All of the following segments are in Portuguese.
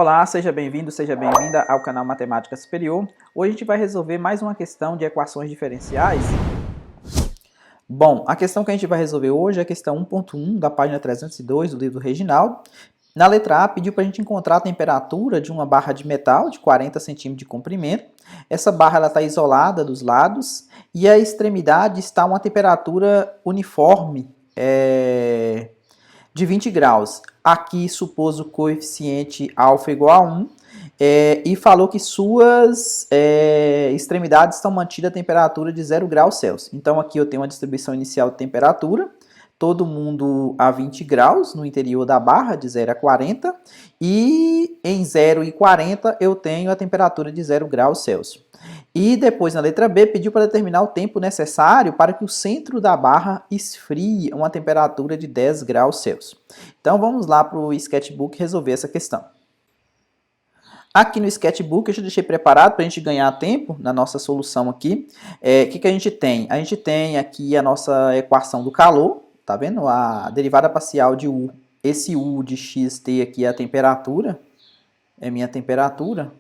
Olá, seja bem-vindo, seja bem-vinda ao canal Matemática Superior. Hoje a gente vai resolver mais uma questão de equações diferenciais. Bom, a questão que a gente vai resolver hoje é a questão 1.1 da página 302 do livro do Reginaldo. Na letra A, pediu para a gente encontrar a temperatura de uma barra de metal de 40 centímetros de comprimento. Essa barra está isolada dos lados e a extremidade está a uma temperatura uniforme de 20 graus. Aqui supôs o coeficiente alfa igual a 1 e falou que suas extremidades estão mantidas a temperatura de 0 graus Celsius. Então aqui eu tenho uma distribuição inicial de temperatura, todo mundo a 20 graus no interior da barra, de 0 a 40, e em 0 e 40 eu tenho a temperatura de 0 graus Celsius. E depois, na letra B, pediu para determinar o tempo necessário para que o centro da barra esfrie a uma temperatura de 10 graus Celsius. Então, vamos lá para o sketchbook resolver essa questão. Aqui no sketchbook, eu já deixei preparado para a gente ganhar tempo na nossa solução aqui. O que a gente tem? A gente tem aqui a nossa equação do calor, tá vendo? A derivada parcial de U. Esse U de xt aqui é a temperatura, é minha temperatura.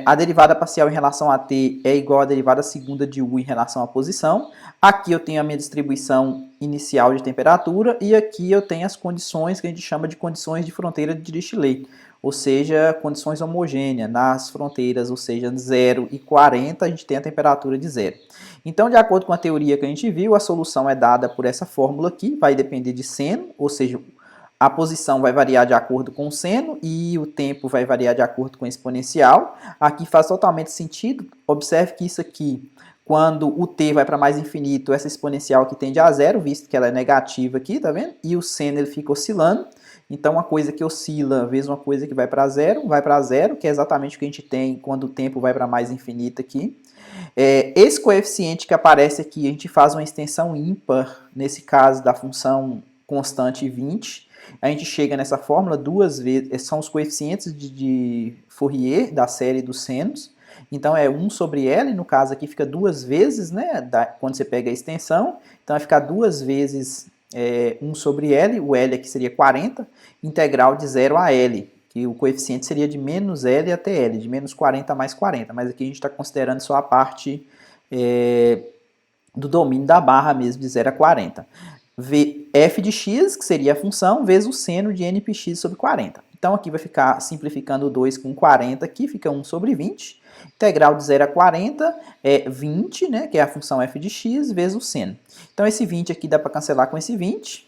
A derivada parcial em relação a t é igual à derivada segunda de u em relação à posição. Aqui eu tenho a minha distribuição inicial de temperatura e aqui eu tenho as condições que a gente chama de condições de fronteira de Dirichlet, ou seja, condições homogêneas nas fronteiras, ou seja, 0 e 40 a gente tem a temperatura de 0. Então, de acordo com a teoria que a gente viu, a solução é dada por essa fórmula aqui, vai depender de seno, ou seja, a posição vai variar de acordo com o seno e o tempo vai variar de acordo com o exponencial. Aqui faz totalmente sentido. Observe que isso aqui, quando o t vai para mais infinito, essa exponencial aqui tende a zero, visto que ela é negativa aqui, tá vendo? E o seno ele fica oscilando. Então, uma coisa que oscila vezes uma coisa que vai para zero, que é exatamente o que a gente tem quando o tempo vai para mais infinito aqui. Esse coeficiente que aparece aqui, a gente faz uma extensão ímpar, nesse caso da função constante 20. A gente chega nessa fórmula duas vezes, são os coeficientes de Fourier da série dos senos. Então é 1 sobre L, no caso aqui fica duas vezes, né, quando você pega a extensão. Então vai ficar duas vezes 1 sobre L, o L aqui seria 40, integral de 0 a L, que o coeficiente seria de menos L até L, de menos 40 a mais 40. Mas aqui a gente está considerando só a parte do domínio da barra mesmo, de 0 a 40. F de x, que seria a função, vezes o seno de npx sobre 40. Então aqui vai ficar simplificando o 2 com 40, aqui fica 1 sobre 20. Integral de 0 a 40 é 20, né, que é a função f de x, vezes o seno. Então esse 20 aqui dá para cancelar com esse 20.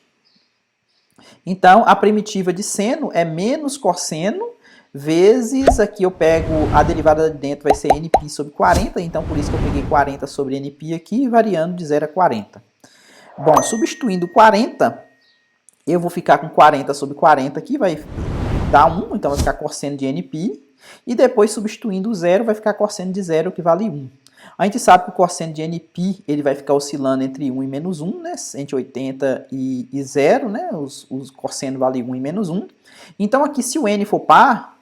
Então a primitiva de seno é menos cosseno, vezes, aqui eu pego a derivada de dentro, vai ser nπ sobre 40, então por isso que eu peguei 40 sobre nπ aqui, variando de 0 a 40. Bom, substituindo 40, eu vou ficar com 40 sobre 40 aqui, vai dar 1, então vai ficar cosseno de nπ. E depois, substituindo o 0, vai ficar cosseno de 0, que vale 1. A gente sabe que o cosseno de nπ ele vai ficar oscilando entre 1 e menos 1, né? Entre 80 e 0, né? Os cosseno vale 1 e menos 1. Então aqui, se o n for par,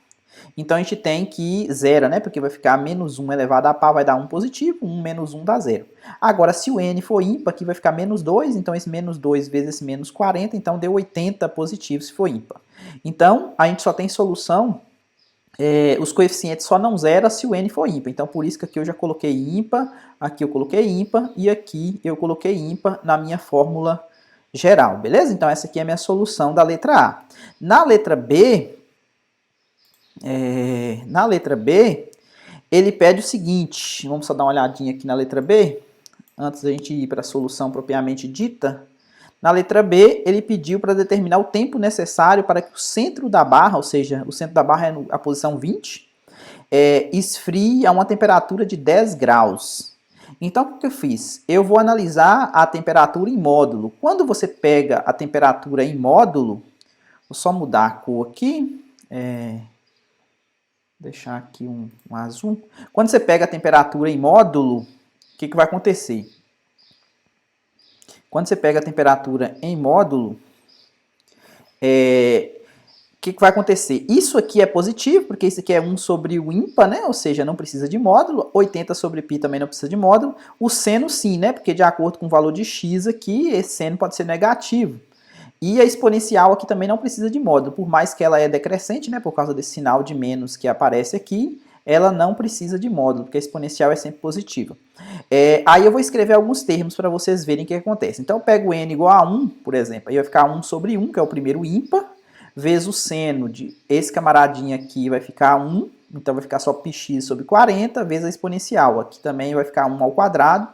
então a gente tem que zero, né? Porque vai ficar menos 1 elevado a par, vai dar 1 positivo, 1 menos 1 dá 0. Agora, se o n for ímpar, aqui vai ficar menos 2, então esse menos 2 vezes esse menos 40, então deu 80 positivo se for ímpar. Então, a gente só tem solução, os coeficientes só não zeram se o n for ímpar. Então, por isso que aqui eu já coloquei ímpar, aqui eu coloquei ímpar e aqui eu coloquei ímpar na minha fórmula geral, beleza? Então, essa aqui é a minha solução da letra A. Na letra B, ele pede o seguinte, vamos só dar uma olhadinha aqui na letra B, antes da gente ir para a solução propriamente dita. Na letra B, ele pediu para determinar o tempo necessário para que o centro da barra, ou seja, o centro da barra é a posição 20, esfrie a uma temperatura de 10 graus. Então, o que eu fiz? Eu vou analisar a temperatura em módulo. Quando você pega a temperatura em módulo, vou só mudar a cor aqui, deixar aqui um azul. Quando você pega a temperatura em módulo, o que vai acontecer? Quando você pega a temperatura em módulo, o que vai acontecer? Isso aqui é positivo, porque isso aqui é 1 sobre o ímpar, né? Ou seja, não precisa de módulo. 80 sobre π também não precisa de módulo. O seno sim, né? Porque de acordo com o valor de x aqui, esse seno pode ser negativo. E a exponencial aqui também não precisa de módulo, por mais que ela é decrescente, né, por causa desse sinal de menos que aparece aqui, ela não precisa de módulo, porque a exponencial é sempre positiva. Aí eu vou escrever alguns termos para vocês verem o que acontece. Então eu pego n igual a 1, por exemplo, aí vai ficar 1 sobre 1, que é o primeiro ímpar, vezes o seno de esse camaradinho aqui vai ficar 1, então vai ficar só πx sobre 40, vezes a exponencial. Aqui também vai ficar 1 ao quadrado,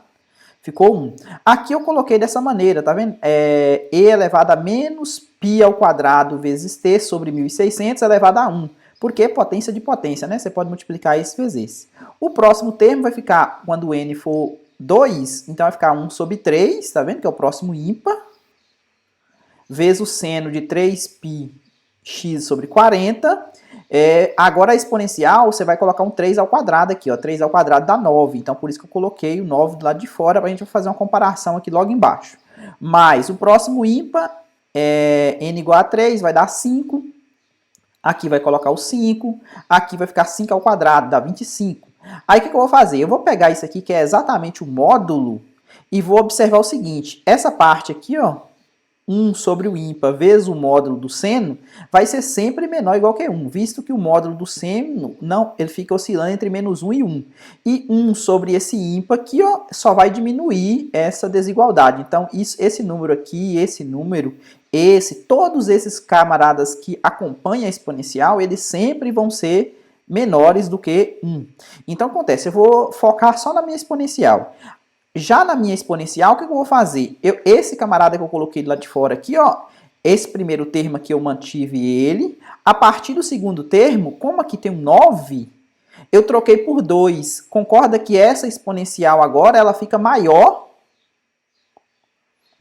ficou 1. Aqui eu coloquei dessa maneira, tá vendo? E elevado a menos π ao quadrado vezes t sobre 1.600 elevado a 1. Porque potência de potência, né? Você pode multiplicar isso vezes esse. O próximo termo vai ficar, quando n for 2, então vai ficar 1 sobre 3, tá vendo? Que é o próximo ímpar, vezes o seno de 3π x sobre 40. Agora a exponencial, você vai colocar um 3 ao quadrado aqui, ó. 3 ao quadrado dá 9, então por isso que eu coloquei o 9 do lado de fora, para a gente fazer uma comparação aqui logo embaixo. Mas o próximo ímpar, n igual a 3, vai dar 5. Aqui vai colocar o 5, aqui vai ficar 5 ao quadrado, dá 25. Aí o que eu vou fazer? Eu vou pegar isso aqui, que é exatamente o módulo, e vou observar o seguinte, essa parte aqui, ó, 1 sobre o ímpar vezes o módulo do seno, vai ser sempre menor ou igual que 1, visto que o módulo do seno, não, ele fica oscilando entre menos 1 e 1. E 1 sobre esse ímpar aqui, ó, só vai diminuir essa desigualdade. Então, esse número aqui, esse número, todos esses camaradas que acompanham a exponencial, eles sempre vão ser menores do que 1. Então, acontece, eu vou focar só na minha exponencial. Já na minha exponencial, o que eu vou fazer? Esse camarada que eu coloquei lá de fora aqui, ó, esse primeiro termo aqui eu mantive ele. A partir do segundo termo, como aqui tem um 9, eu troquei por 2. Concorda que essa exponencial agora ela fica maior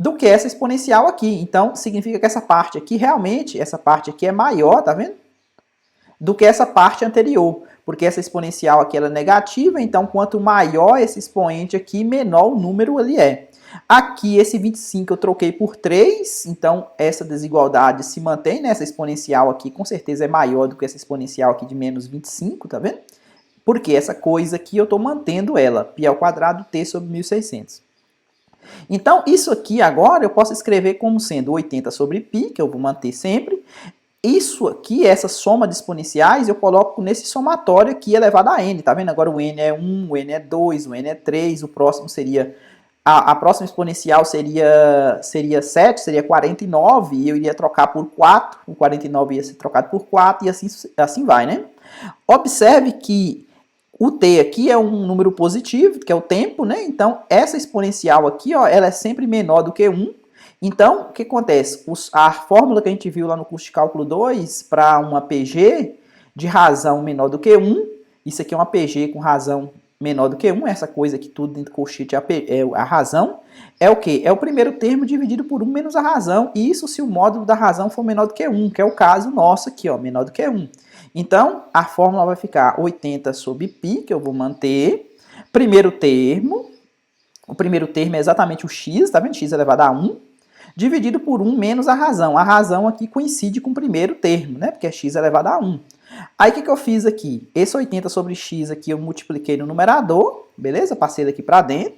do que essa exponencial aqui. Então, significa que essa parte aqui, realmente, essa parte aqui é maior, tá vendo? Do que essa parte anterior. Porque essa exponencial aqui ela é negativa, então quanto maior esse expoente aqui, menor o número ali é. Aqui, esse 25 eu troquei por 3, então essa desigualdade se mantém, né? Essa exponencial aqui com certeza é maior do que essa exponencial aqui de menos 25, tá vendo? Porque essa coisa aqui eu estou mantendo ela, π ao quadrado t sobre 1.600. Então, isso aqui agora eu posso escrever como sendo 80 sobre π, que eu vou manter sempre. Isso aqui, essa soma de exponenciais, eu coloco nesse somatório aqui elevado a n, tá vendo? Agora o n é 1, o n é 2, o n é 3, o próximo seria... A próxima exponencial seria 7, seria 49, e eu iria trocar por 4, o 49 ia ser trocado por 4, e assim vai, né? Observe que o t aqui é um número positivo, que é o tempo, né? Então, essa exponencial aqui, ó, ela é sempre menor do que 1. Então, o que acontece? A fórmula que a gente viu lá no curso de cálculo 2, para uma PG de razão menor do que 1, isso aqui é uma PG com razão menor do que 1, essa coisa aqui tudo dentro do colchete é a razão, é o quê? É o primeiro termo dividido por 1 menos a razão, e isso se o módulo da razão for menor do que 1, que é o caso nosso aqui, ó, menor do que 1. Então, a fórmula vai ficar 80 sobre π, que eu vou manter, primeiro termo, o primeiro termo é exatamente o x, tá vendo? X elevado a 1, dividido por 1 menos a razão. A razão aqui coincide com o primeiro termo, né? Porque é x elevado a 1. Aí, o que eu fiz aqui? Esse 80 sobre x aqui eu multipliquei no numerador, beleza? Passei ele aqui para dentro.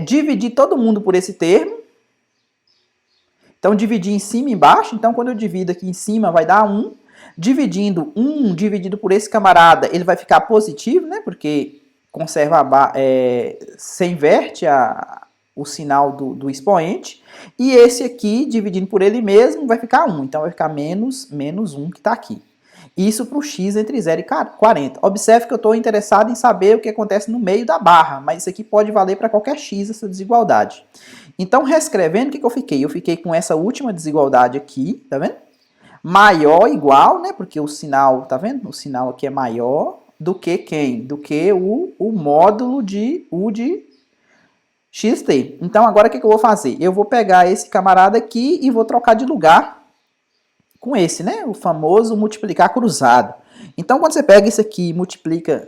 Dividi todo mundo por esse termo. Então, dividi em cima e embaixo. Então, quando eu divido aqui em cima, vai dar 1. Dividindo 1 dividido por esse camarada, ele vai ficar positivo, né? Porque conserva você inverte o sinal do expoente. E esse aqui, dividindo por ele mesmo, vai ficar 1. Então, vai ficar menos 1 que está aqui. Isso para o x entre 0 e 40. Observe que eu estou interessado em saber o que acontece no meio da barra, mas isso aqui pode valer para qualquer x, essa desigualdade. Então, reescrevendo, o que eu fiquei? Eu fiquei com essa última desigualdade aqui, tá vendo? Maior ou igual, né? Porque o sinal, tá vendo? O sinal aqui é maior do que quem? Do que o módulo de U de xt. Então, agora o que eu vou fazer? Eu vou pegar esse camarada aqui e vou trocar de lugar com esse, né? O famoso multiplicar cruzado. Então, quando você pega esse aqui e multiplica,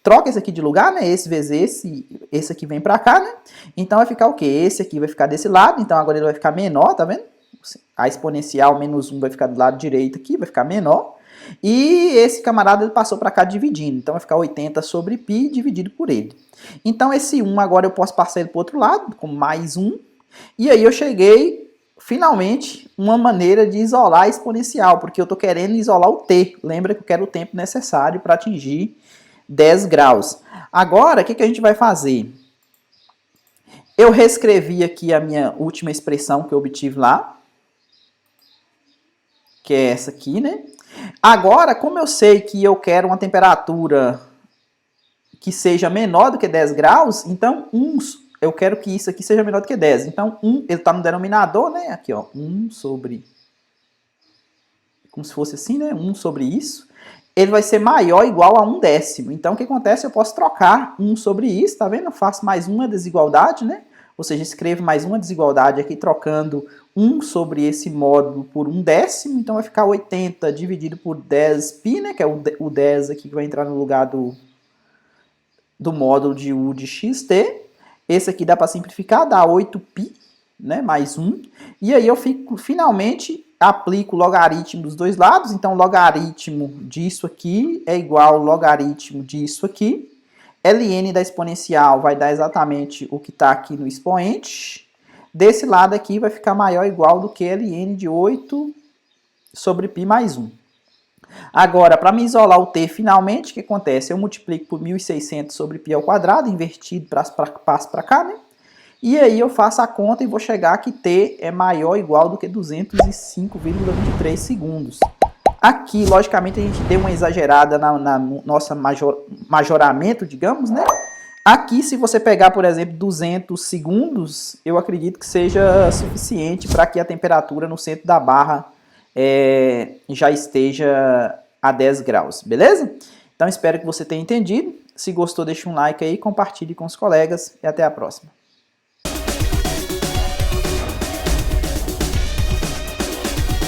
troca esse aqui de lugar, né? Esse vezes esse aqui vem pra cá, né? Então, vai ficar o quê? Esse aqui vai ficar desse lado, então agora ele vai ficar menor, tá vendo? A exponencial menos 1 vai ficar do lado direito aqui, vai ficar menor. E esse camarada ele passou para cá dividindo, então vai ficar 80 sobre π dividido por ele. Então, esse 1 agora eu posso passar ele para o outro lado, com mais 1. E aí eu cheguei... finalmente, uma maneira de isolar a exponencial, porque eu estou querendo isolar o t. Lembra que eu quero o tempo necessário para atingir 10 graus. Agora, o que a gente vai fazer? Eu reescrevi aqui a minha última expressão que eu obtive lá, que é essa aqui, né? Agora, como eu sei que eu quero uma temperatura que seja menor do que 10 graus, então eu quero que isso aqui seja menor do que 10. Então, ele está no denominador, né? Aqui, ó, 1 sobre... Como se fosse assim, né? 1 sobre isso. Ele vai ser maior ou igual a 1/10. Então, o que acontece? Eu posso trocar 1 sobre isso, tá vendo? Eu faço mais uma desigualdade, né? Ou seja, escrevo mais uma desigualdade aqui, trocando 1 sobre esse módulo por 1/10. Então, vai ficar 80 dividido por 10π, né? Que é o 10 aqui que vai entrar no lugar do módulo de U de xt. Esse aqui dá para simplificar, dá 8π, né, mais 1. E aí eu finalmente aplico o logaritmo dos dois lados. Então, logaritmo disso aqui é igual ao logaritmo disso aqui. Ln da exponencial vai dar exatamente o que está aqui no expoente. Desse lado aqui vai ficar maior ou igual do que Ln de 8 sobre π mais 1. Agora, para me isolar o t finalmente, o que acontece? Eu multiplico por 1.600 sobre π ao quadrado, invertido, passo para cá, né? E aí eu faço a conta e vou chegar que t é maior ou igual do que 205,23 segundos. Aqui, logicamente, a gente deu uma exagerada na nossa majoramento, digamos, né? Aqui, se você pegar, por exemplo, 200 segundos, eu acredito que seja suficiente para que a temperatura no centro da barra já esteja a 10 graus, beleza? Então, espero que você tenha entendido. Se gostou, deixe um like aí, compartilhe com os colegas e até a próxima.